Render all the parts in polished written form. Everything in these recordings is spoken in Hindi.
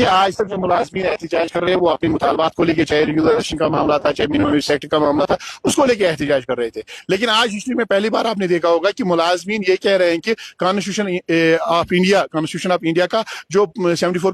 देखिए आज तक जो मुलाजमीन एहतजाज कर रहे हैं वो अपने मुतालबात को लेकर, चाहे रेगुलराइजेशन का मामला था, चाहे मिनिमम वेज एक्ट का मामला था, उसको लेकर एहतजाज कर रहे थे। लेकिन आज हिस्ट्री में पहली बार आपने देखा होगा कि मुलाजमीन ये कह रहे हैं कि कॉन्स्टिट्यूशन ऑफ इंडिया का जो 74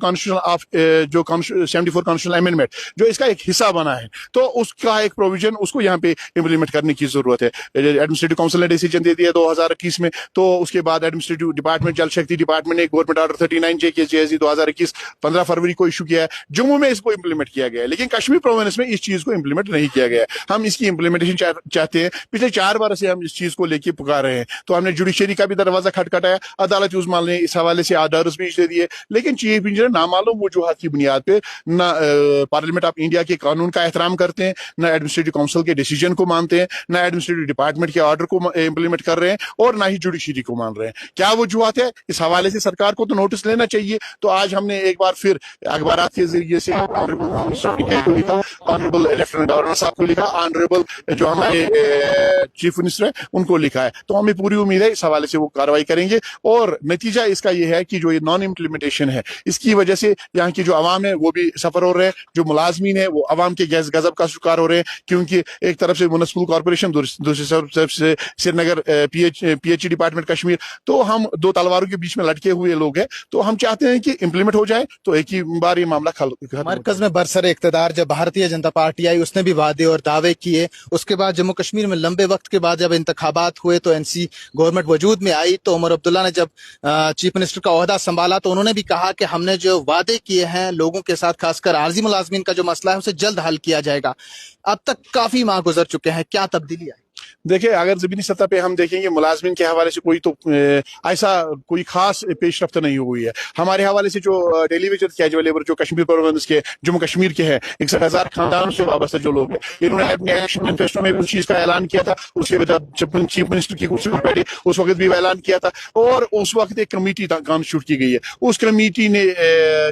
कॉन्स्टिट्यूशनल अमेंडमेंट जो इसका एक हिस्सा बना है, तो उसका एक प्रोविजन उसको यहाँ पे इम्प्लीमेंट करने की जरूरत है। एडमिनिस्ट्रेटिव काउंसिल ने डिसीजन दे दिया 2021 में, तो उसके बाद एडमिनिस्ट्रेटिव डिपार्टमेंट, जल शक्ति डिपार्टमेंट ने गवर्नमेंट ऑर्डर 39J के JSE 2021 15 फरवरी को इशू किया है। जम्मू में इसको इम्प्लीमेंट किया गया है, लेकिन कश्मीर प्रोविंस में इस चीज को इम्प्लीमेंट नहीं किया गया है। हम इसकी इम्प्लीमेंटेशन चाहते हैं। पिछले 4 बार से हम इस चीज को लेकर पुकार रहे हैं। तो हमने जुडिशरी का भी दरवाजा खटखटाया, अदालत उस्मान ने इस हवाले से आर्डर्स भी दे दिए, लेकिन चीफ इंजीनियर नामालूम वजूहात की बुनियाद पे न पार्लियामेंट ऑफ इंडिया के कानून का एहतराम करते हैं, न एडमिनिस्ट्रेटिव काउंसिल के डिसीजन को मानते हैं, न एडमिनिस्ट्रेटिव डिपार्टमेंट के ऑर्डर को इम्प्लीमेंट कर रहे हैं, और ना ही जुडिशरी को मान रहे हैं। क्या वजूहात है? इस हवाले से सरकार को तो नोटिस लेना चाहिए। तो आज हमने एक बार फिर अखबार के जरिए से ऑनरेबल लेफ्टिनेंट गवर्नर साहब को लिखा, ऑनरेबल जो हमारे चीफ मिनिस्टर है उनको लिखा है। तो हमें पूरी उम्मीद है इस हवाले से वो कार्रवाई करेंगे, और नतीजा इसका ये है कि जो ये नॉन इम्प्लीमेंटेशन है, इसकी वजह से यहाँ की जो आवाम है वो भी सफर हो रहे हैं, जो मुलाजमीन है वो आवाम के गजब का शिकार हो रहे हैं, क्योंकि एक तरफ से म्युनिसिपल कॉर्पोरेशन, दूसरी तरफ से श्रीनगर PHE डिपार्टमेंट कश्मीर, तो हम दो तलवारों के बीच में लटके हुए लोग हैं। तो हम चाहते हैं कि इम्प्लीमेंट हो जाए, तो एक ही बार ये मामला मरकज में बरसरे इख्तिदार जब भारतीय जनता पार्टी आई, उसने भी वादे और दावे किए। उसके बाद जम्मू कश्मीर में लंबे वक्त के बाद जब इंतखाबात हुए तो NC गवर्नमेंट वजूद में आई, तो उमर अब्दुल्ला ने जब चीफ मिनिस्टर का ओहदा संभाला तो उन्होंने भी कहा कि हमने जो वादे किए हैं लोगों के साथ, खासकर आर्जी मुलाजमीन का जो मसला है उसे जल्द हल किया जाएगा। अब तक काफी माह गुजर चुके हैं, क्या तब्दीली आई? देखिए, अगर जमीनी सतह पे हम देखेंगे मुलाजमीन के हवाले से कोई तो ऐसा कोई खास पेशरफ्त नहीं हुई है। हमारे हवाले से जो डेली वेजर कैजुअल लेबर जो कश्मीर प्रोविंस के, जम्मू कश्मीर के हैं, 61,000 खानदानों से वाबस्ता जो लोग हैं, इन्होंने अपने एक्शन मैनिफेस्टो में भी उस चीज का ऐलान किया था। उसके बाद जब चीफ मिनिस्टर की कुर्सी पर बैठे उस वक्त भी ऐलान किया था, और उस वक्त एक कमेटी कॉन्स्टिट्यूट की गई है। उस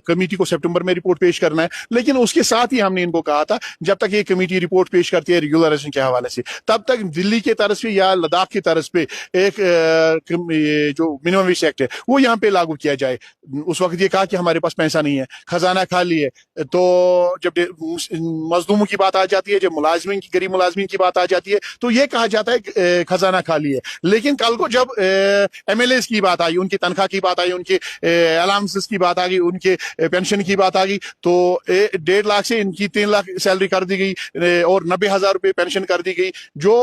कमेटी को सितंबर में रिपोर्ट पेश करना है, लेकिन उसके साथ ही हमने इनको कहा था जब तक ये कमेटी रिपोर्ट पेश करती है रेगुलराइजेशन के हवाले से, तब तक दिल्ली के तरफ से या लद्दाख की तरफ पे एक जो मिनिमम वेज एक्ट है वो यहाँ पे लागू किया जाए। उस वक्त ये कहा कि हमारे पास पैसा नहीं है, खजाना खाली है। तो जब मजदूरों की बात आ जाती है, जब मुलाजमीन की, गरीब मुलाजमीन की बात आ जाती है, तो ये कहा जाता है खजाना खाली है। लेकिन कल को जब MLAs की बात आई, उनकी तनख्वाह की बात आई, उनके अलाउंसेस की बात आ गई, उनके पेंशन की बात आ गई, तो 1.5 लाख से इनकी 3 लाख सैलरी कर दी गई और 90,000 रुपए पेंशन कर दी गई। जो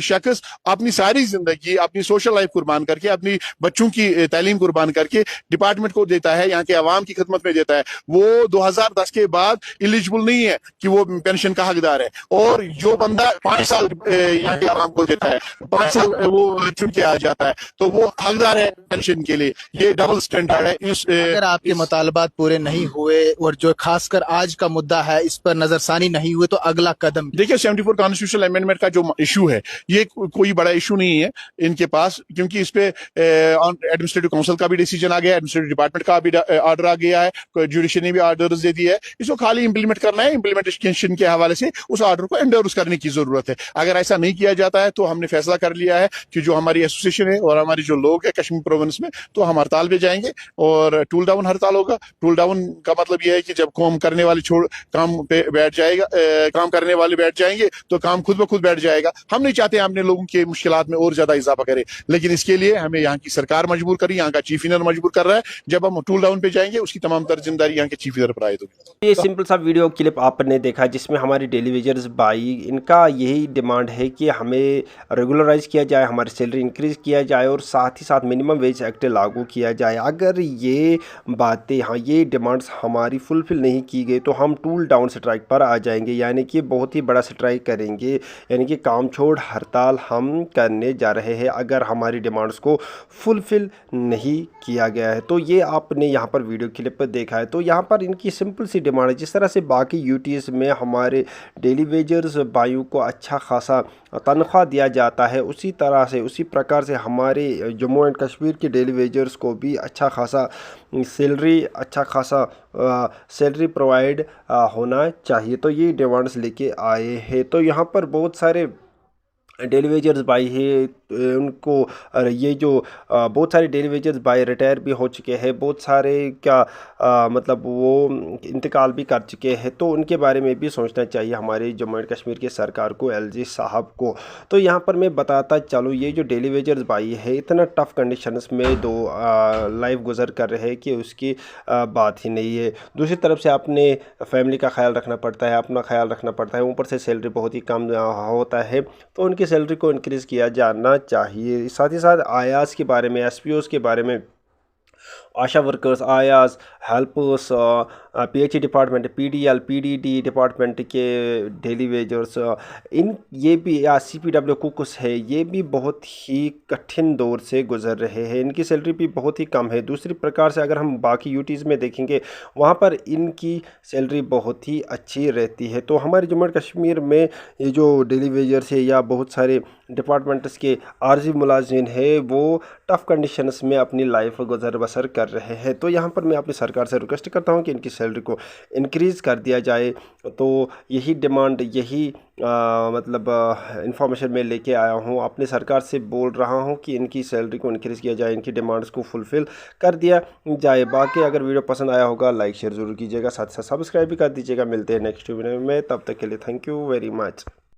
शख्स अपनी सारी जिंदगी अपनी सोशल लाइफ कुर्बान करके, अपनी बच्चों की तालीम कुर्बान करके डिपार्टमेंट को देता है, यहाँ के अवाम की खिदमत में देता है, वो 2010 के बाद एलिजिबल नहीं है कि वो पेंशन का हकदार है। और जो बंदा 5 साल यहाँ के अवाम को देता है, 5 साल वो चुन के आ जाता है, तो वो हकदार है पेंशन के लिए। ये डबल स्टैंडर्ड है। अगर आपके मुतालबात पूरे नहीं हुए और जो खासकर आज का मुद्दा है इस पर नजरसानी नहीं हुई, तो अगला कदम? देखिए, 74 कॉन्स्टिट्यूशनल अमेंडमेंट का जो इशू है ये कोई बड़ा इशू नहीं है इनके पास, क्योंकि इस पे एडमिनिस्ट्रेटिव काउंसिल का भी डिसीजन आ गया, एडमिनिस्ट्रेटिव डिपार्टमेंट का भी ऑर्डर आ गया है, जुडिशरी ने भी ऑर्डर्स दे दिया है। इसको खाली इंप्लीमेंट करना है। इंप्लीमेंटेशन के हवाले से उस ऑर्डर को एंडोर्स करने की जरूरत है। अगर ऐसा नहीं किया जाता है तो हमने फैसला कर लिया है कि जो हमारी एसोसिएशन है और हमारी जो लोग है कश्मीर प्रोविंस में, तो हम हड़ताल पे जाएंगे और टूल डाउन हड़ताल होगा। टूल डाउन का मतलब यह है कि जब काम करने वाले काम पे बैठ जाएगा, काम करने वाले बैठ जाएंगे तो काम खुद ब खुद बैठ जाएगा। हम नहीं चाहते हमने लोगों के मुश्किलात में और ज्यादा इजाफा करे, लेकिन इसके लिए हमें यहाँ की सरकार मजबूर करी, यहाँ का चीफ इंजीनियर मजबूर कर रहा है। जब हम टूल डाउन पे जाएंगे उसकी तमाम तर जिम्मेदारी यहाँ के चीफ इंजीनियर पर आए। ये सिंपल सा वीडियो क्लिप आपने देखा जिसमें हमारे डेली वेजर्स भाई, इनका यही डिमांड है कि हमें रेगुलराइज किया जाए, हमारी सैलरी इंक्रीज किया जाए और साथ ही साथ मिनिमम वेज एक्ट लागू किया जाए। अगर ये बातें, हाँ, ये डिमांड्स हमारी फुलफिल नहीं की गई तो हम टूल डाउन स्ट्राइक पर आ जाएंगे, यानी कि बहुत ही बड़ा स्ट्राइक करेंगे, यानी कि काम छोड़ हड़ताल हम करने जा रहे हैं अगर हमारी डिमांड्स को फुलफिल नहीं किया गया है। तो ये आपने यहाँ पर वीडियो क्लिप पर देखा है। तो यहाँ पर इनकी सिंपल सी डिमांड है, जिस तरह से बाकी यूटीज में हमारे डेली वेजर्स भाइयों को अच्छा खासा तनख्वाह दिया जाता है, उसी तरह से, उसी प्रकार से हमारे जम्मू एंड कश्मीर के डेली वेजर्स को भी अच्छा खासा सैलरी प्रोवाइड होना चाहिए। तो ये डिमांड्स लेके आए हैं। तो यहाँ पर बहुत सारे डेली वेजर्स भाई है उनको ये जो बहुत सारे डेली वेजर्स भाई रिटायर भी हो चुके हैं, बहुत सारे क्या मतलब वो इंतकाल भी कर चुके हैं, तो उनके बारे में भी सोचना चाहिए हमारे जम्मू एंड कश्मीर की सरकार को, एलजी साहब को। तो यहाँ पर मैं बताता चलूँ, ये जो डेली वेजर्स भाई है इतना टफ़ कंडीशंस में दो लाइफ गुजर कर रहे हैं कि उसकी बात ही नहीं है। दूसरी तरफ से अपने फैमिली का ख्याल रखना पड़ता है, अपना ख्याल रखना पड़ता है, ऊपर से सैलरी बहुत ही कम होता है, तो उनकी सैलरी को इंक्रीज़ किया जाना चाहिए। साथ ही साथ आयास के बारे में, एसपीओज़ के बारे में, आशा वर्कर्स, आयास, helpers, PHE department, PDL, PDD department के डेली वेजर्स, इन ये भी या सीपीडब्ल्यू कुक्स है, ये भी बहुत ही कठिन दौर से गुजर रहे हैं, इनकी सैलरी भी बहुत ही कम है। दूसरी प्रकार से अगर हम बाकी यूटीज़ में देखेंगे वहाँ पर इनकी सैलरी बहुत ही अच्छी रहती है। तो हमारे जम्मू एंड कश्मीर में ये जो डेली वेजर्स है या बहुत सारे डिपार्टमेंट्स के आर्जी मुलाजिम है वो टफ़ कंडीशंस में अपनी लाइफ गुजर बसर कर रहे हैं। तो यहाँ पर मैं अपनी सरकार से रिक्वेस्ट करता हूँ कि इनकी सैलरी को इंक्रीज़ कर दिया जाए। तो यही डिमांड, यही मतलब इंफॉर्मेशन मैं लेके आया हूँ, अपनी सरकार से बोल रहा हूँ कि इनकी सैलरी को इंक्रीज़ किया जाए, इनकी डिमांड्स को फुलफ़िल कर दिया जाए। बाकी अगर वीडियो पसंद आया होगा लाइक शेयर ज़रूर कीजिएगा, साथ साथ सब्सक्राइब भी कर दीजिएगा। मिलते हैं नेक्स्ट वीडियो में, तब तक के लिए थैंक यू वेरी मच।